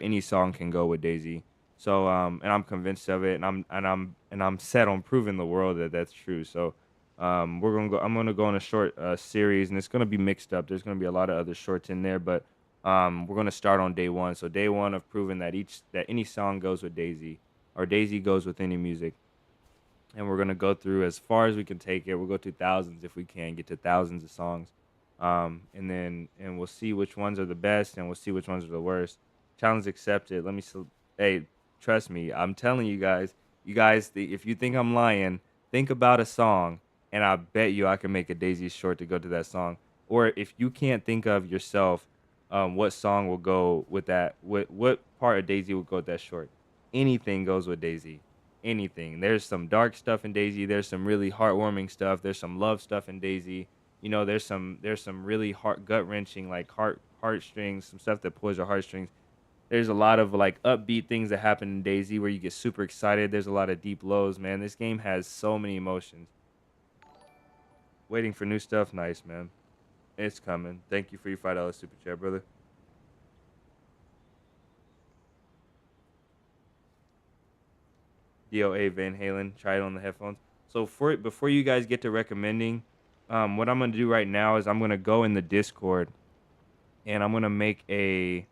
any song can go with DayZ. So and I'm convinced of it, and I'm set on proving the world that that's true. So I'm gonna go on a short series, and it's gonna be mixed up. There's gonna be a lot of other shorts in there, but we're gonna start on day one. So day one of proving that any song goes with DayZ, or DayZ goes with any music, and we're gonna go through as far as we can take it. We'll go to thousands if we can get to thousands of songs, and we'll see which ones are the best, and we'll see which ones are the worst. Challenge accepted. Hey, trust me, I'm telling you guys. If you think I'm lying, think about a song, and I bet you I can make a DayZ short to go to that song. Or if you can't think of yourself, what song will go with that? What part of DayZ will go with that short? Anything goes with DayZ. Anything. There's some dark stuff in DayZ. There's some really heartwarming stuff. There's some love stuff in DayZ. There's some really heart gut wrenching like heartstrings, some stuff that pulls your heartstrings. There's a lot of like upbeat things that happen in DayZ where you get super excited. There's a lot of deep lows, man. This game has so many emotions. Waiting for new stuff, nice man. It's coming. Thank you for your $5 super chat, brother. DOA Van Halen. Try it on the headphones. So before you guys get to recommending, what I'm gonna do right now is I'm gonna go in the Discord, and I'm gonna make a.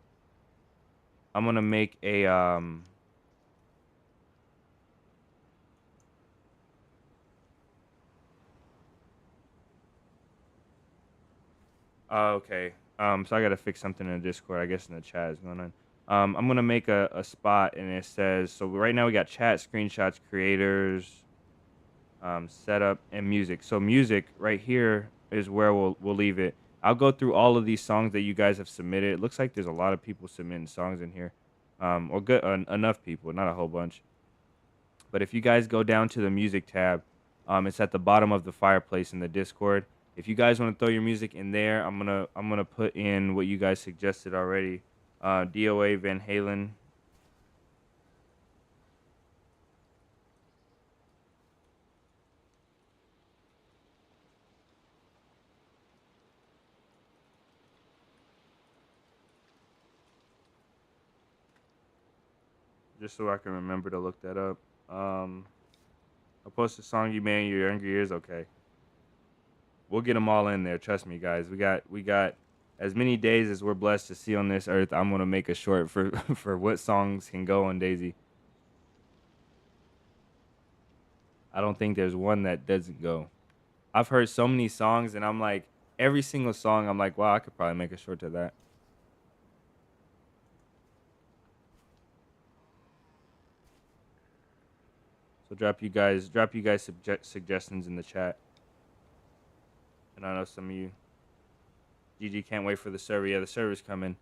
Oh, okay. So I gotta fix something in the Discord. I guess in the chat is going on. I'm gonna make a spot, and it says so. Right now we got chat, screenshots, creators, setup, and music. So music right here is where we'll leave it. I'll go through all of these songs that you guys have submitted. It looks like there's a lot of people submitting songs in here, or good enough people, not a whole bunch. But if you guys go down to the music tab, it's at the bottom of the fireplace in the Discord. If you guys want to throw your music in there, I'm gonna put in what you guys suggested already. DOA Van Halen. Just so I can remember to look that up. I'll post a song you made in your younger years. Okay, we'll get them all in there. Trust me, guys. We got as many days as we're blessed to see on this earth. I'm gonna make a short for for what songs can go on DayZ. I don't think there's one that doesn't go. I've heard so many songs, and I'm like, every single song, I'm like, wow, I could probably make a short to that. So drop you guys suggestions in the chat. And I know some of you, GG, can't wait for the server. Yeah, the server's coming.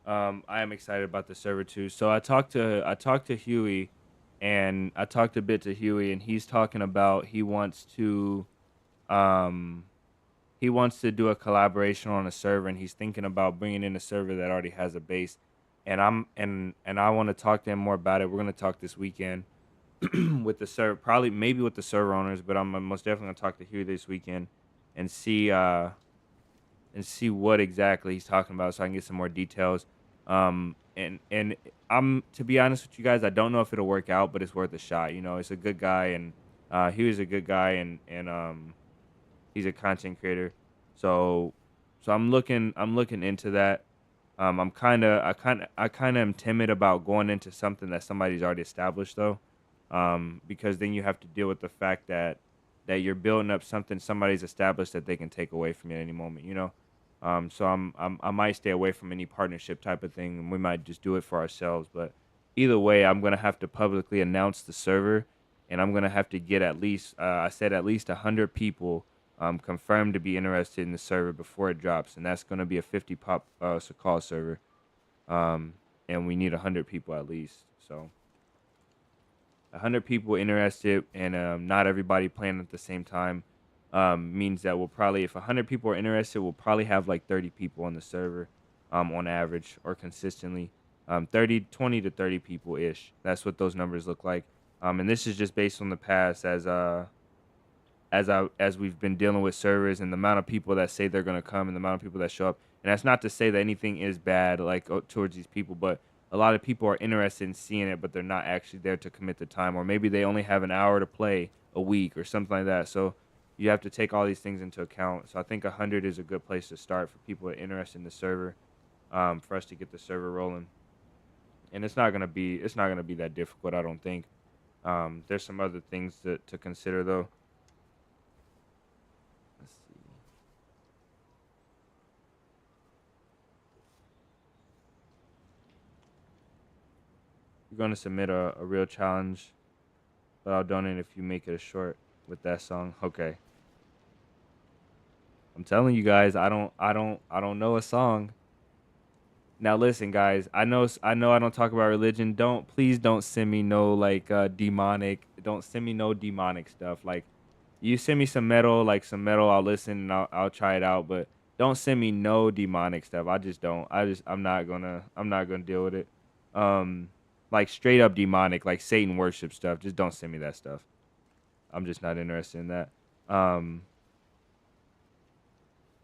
I am excited about the server too. So I talked to Huey, and I talked a bit to Huey, and he's talking about um he wants to do a collaboration on a server, and he's thinking about bringing in a server that already has a base. And I want to talk to him more about it. We're gonna talk this weekend with the server, probably maybe with the server owners, but I'm most definitely gonna talk to Huey this weekend and see what exactly he's talking about, so I can get some more details. And I'm, to be honest with you guys, I don't know if it'll work out, but it's worth a shot. You know, it's a good guy, and he was a good guy, and he's a content creator. So I'm looking into that. I kind of am timid about going into something that somebody's already established though, because then you have to deal with the fact that you're building up something somebody's established that they can take away from you at any moment, you know. So I might stay away from any partnership type of thing, and we might just do it for ourselves. But either way, I'm gonna have to publicly announce the server, and I'm gonna have to get at least I said at least 100 people confirmed to be interested in the server before it drops, and that's gonna be a 50 pop call server, um, and we need 100 people at least. So 100 people interested, and not everybody playing at the same time, means that we'll probably, if 100 people are interested, we'll probably have like 30 people on the server, on average or consistently, 20 to 30 people ish. That's what those numbers look like. And this is just based on the past, as we've been dealing with servers and the amount of people that say they're gonna come and the amount of people that show up. And that's not to say that anything is bad like towards these people, but a lot of people are interested in seeing it, but they're not actually there to commit the time, or maybe they only have an hour to play a week or something like that. So you have to take all these things into account. So I think 100 is a good place to start for people that are interested in the server, for us to get the server rolling. And it's not gonna be that difficult, I don't think. There's some other things to consider though. Let's see. You're going to submit a real challenge, but I'll donate if you make it a short with that song. Okay. I'm telling you guys, I don't know a song. Now listen, guys. I know I don't talk about religion. Please don't send me no like demonic. Don't send me no demonic stuff. Like, you send me some metal, I'll listen and I'll try it out. But don't send me no demonic stuff. I just don't. I'm not gonna deal with it. Like straight up demonic, like Satan worship stuff. Just don't send me that stuff. I'm just not interested in that. Um,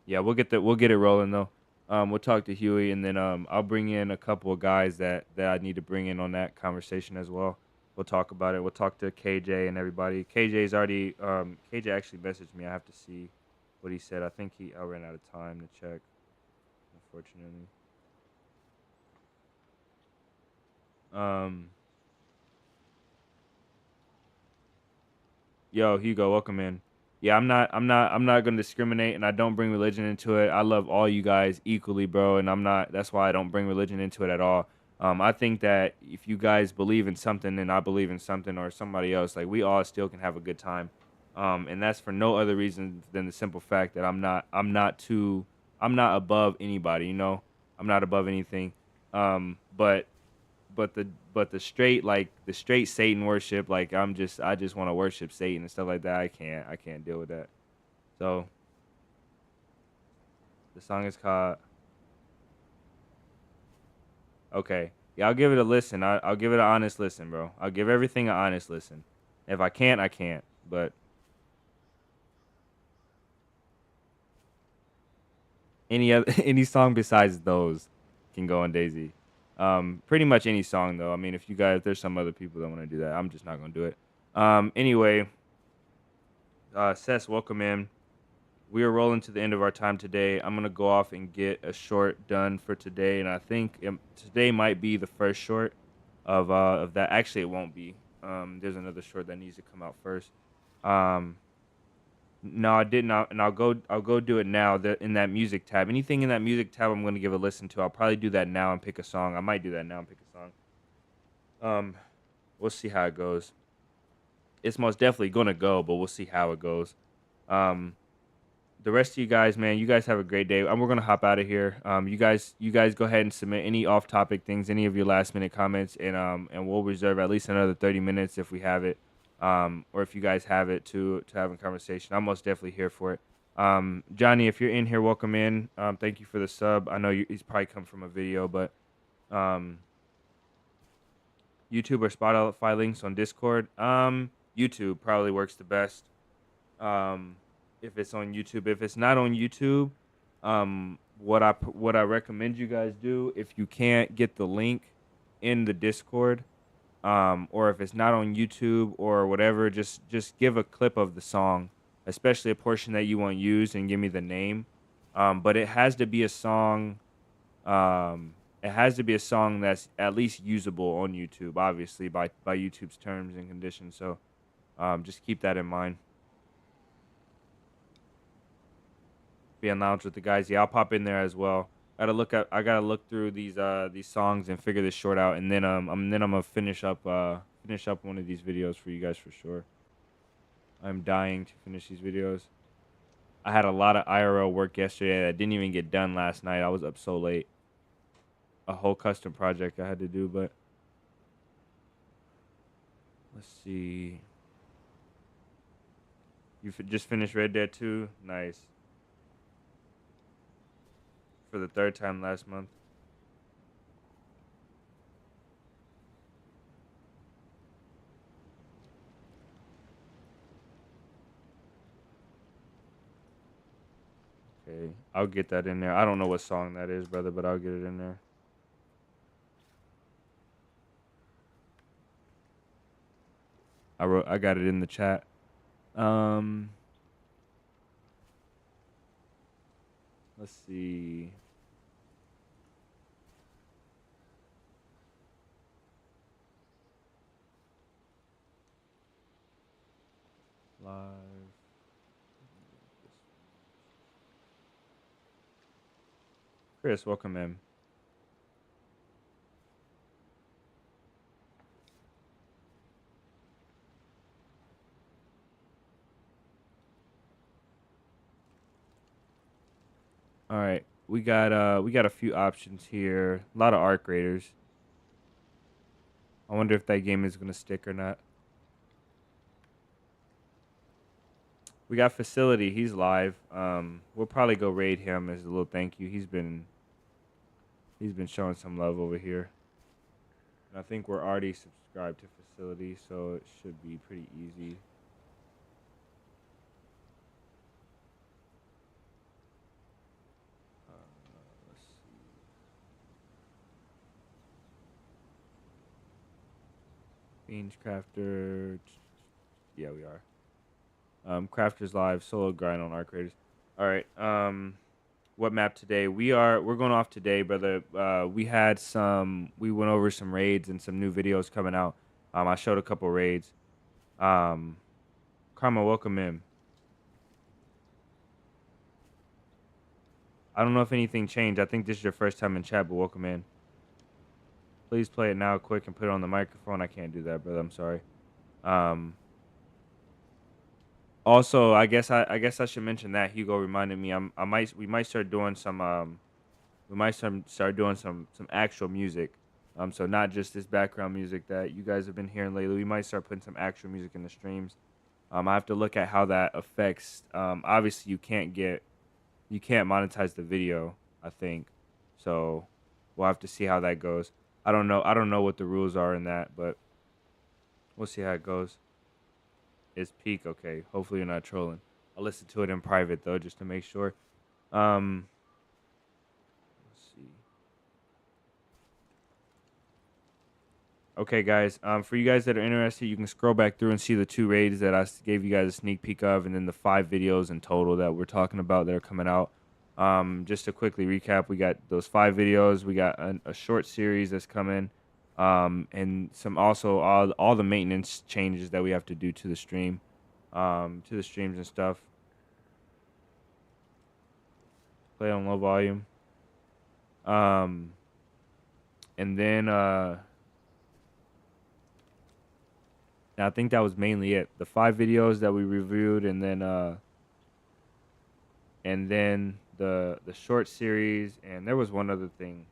yeah, we'll get it rolling though. We'll talk to Huey, and then I'll bring in a couple of guys that I need to bring in on that conversation as well. We'll talk about it. We'll talk to KJ and everybody. KJ actually messaged me. I have to see what he said. I think I ran out of time to check, unfortunately. Um, Yo, Hugo, welcome in. Yeah, I'm not gonna discriminate, and I don't bring religion into it. I love all you guys equally, bro, and I'm not. That's why I don't bring religion into it at all. I think that if you guys believe in something and I believe in something, or somebody else, like, we all still can have a good time. And that's for no other reason than the simple fact that I'm not above anybody. You know, I'm not above anything. But but the straight the straight Satan worship, like I just want to worship Satan and stuff like that. I can't deal with that. So the song is called okay. Yeah, I'll give it a listen. I'll give it an honest listen, bro. I'll give everything an honest listen. If I can't, I can't. But any other any song besides those can go on DayZ. Pretty much any song though. I mean, if you guys, if there's some other people that want to do that, I'm just not gonna do it. Anyway, Sess, welcome in. We are rolling to the end of our time today. I'm gonna go off and get a short done for today, and I think today might be the first short of that. Actually, it won't be. There's another short that needs to come out first. Um, no, I did not, and I'll go do it now. In that music tab, anything in that music tab, I'm gonna give a listen to. I'll probably do that now and pick a song. I might do that now and pick a song. Um, we'll see how it goes. It's most definitely gonna go, but we'll see how it goes. Um, the rest of you guys, man, you guys have a great day. We're gonna hop out of here. You guys go ahead and submit any off-topic things, any of your last-minute comments, and we'll reserve at least another 30 minutes if we have it, or if you guys have it to have a conversation. I'm most definitely here for it. Johnny, if you're in here, welcome in. Thank you for the sub. I know he's probably come from a video, but um, YouTube or Spotify links on Discord. YouTube probably works the best. Um, if it's on YouTube. If it's not on YouTube, what I recommend you guys do, if you can't get the link in the Discord, or if it's not on YouTube or whatever, just give a clip of the song, especially a portion that you want used, and give me the name. But it has to be a song. It has to be a song that's at least usable on YouTube, obviously by YouTube's terms and conditions. So, just keep that in mind. Be on lounge with the guys. Yeah, I'll pop in there as well. I gotta look through these songs and figure this short out, and then I'm gonna finish up one of these videos for you guys for sure. I'm dying to finish these videos. I had a lot of IRL work yesterday that didn't even get done last night. I was up so late. A whole custom project I had to do, but let's see. You just finished Red Dead 2? Nice. For the third time last month. Okay, I'll get that in there. I don't know what song that is, brother, but I'll get it in there. I got it in the chat. Let's see. Live. Chris, welcome in. All right, we got a few options here. A lot of arc raiders. I wonder if that game is gonna stick or not. We got Facility. He's live. We'll probably go raid him as a little thank you. He's been showing some love over here. And I think we're already subscribed to Facility, so it should be pretty easy. Let's see. Beans Crafter. Yeah, we are. Crafters live, solo grind on Arc Raiders. All right. What map today? We're going off today, brother. We went over some raids and some new videos coming out. I showed a couple raids. Karma, welcome in. I don't know if anything changed. I think this is your first time in chat, but welcome in. Please play it now quick and put it on the microphone. I can't do that, brother. I'm sorry. Also, I guess I should mention that Hugo reminded me. We might start doing some actual music. So not just this background music that you guys have been hearing lately. We might start putting some actual music in the streams. I have to look at how that affects. Obviously, you can't monetize the video, I think. So we'll have to see how that goes. I don't know what the rules are in that, but we'll see how it goes. It's peak, okay. Hopefully you're not trolling. I'll listen to it in private though, just to make sure. Um, let's see. Okay, guys. For you guys that are interested, you can scroll back through and see the 2 raids that I gave you guys a sneak peek of, and then the 5 videos in total that we're talking about that are coming out. Just to quickly recap, we got those 5 videos. We got a short series that's coming, and some also all the maintenance changes that we have to do to the stream, to the streams and stuff. Play on low volume. And then I think that was mainly it. The 5 videos that we reviewed, and then the short series, and there was one other thing.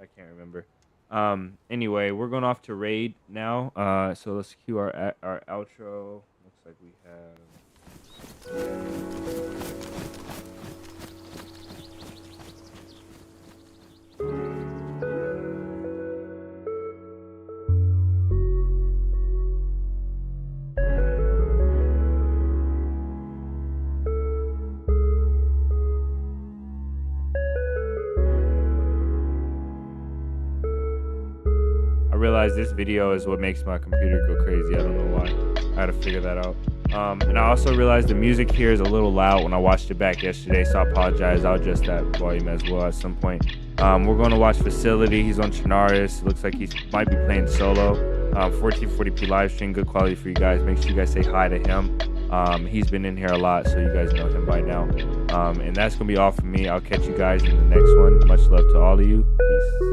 I can't remember. Anyway, we're going off to raid now. So let's cue our outro. Looks like we have. I realize this video is what makes my computer go crazy. I don't know why. I gotta figure that out. And I also realized the music here is a little loud when I watched it back yesterday, so I apologize. I'll adjust that volume as well at some point. We're going to watch Facility. He's on Chinaris. Looks like he might be playing solo. 1440p live stream, good quality for you guys. Make sure you guys say hi to him. He's been in here a lot, so you guys know him by now. And that's gonna be all from me. I'll catch you guys in the next one. Much love to all of you. Peace.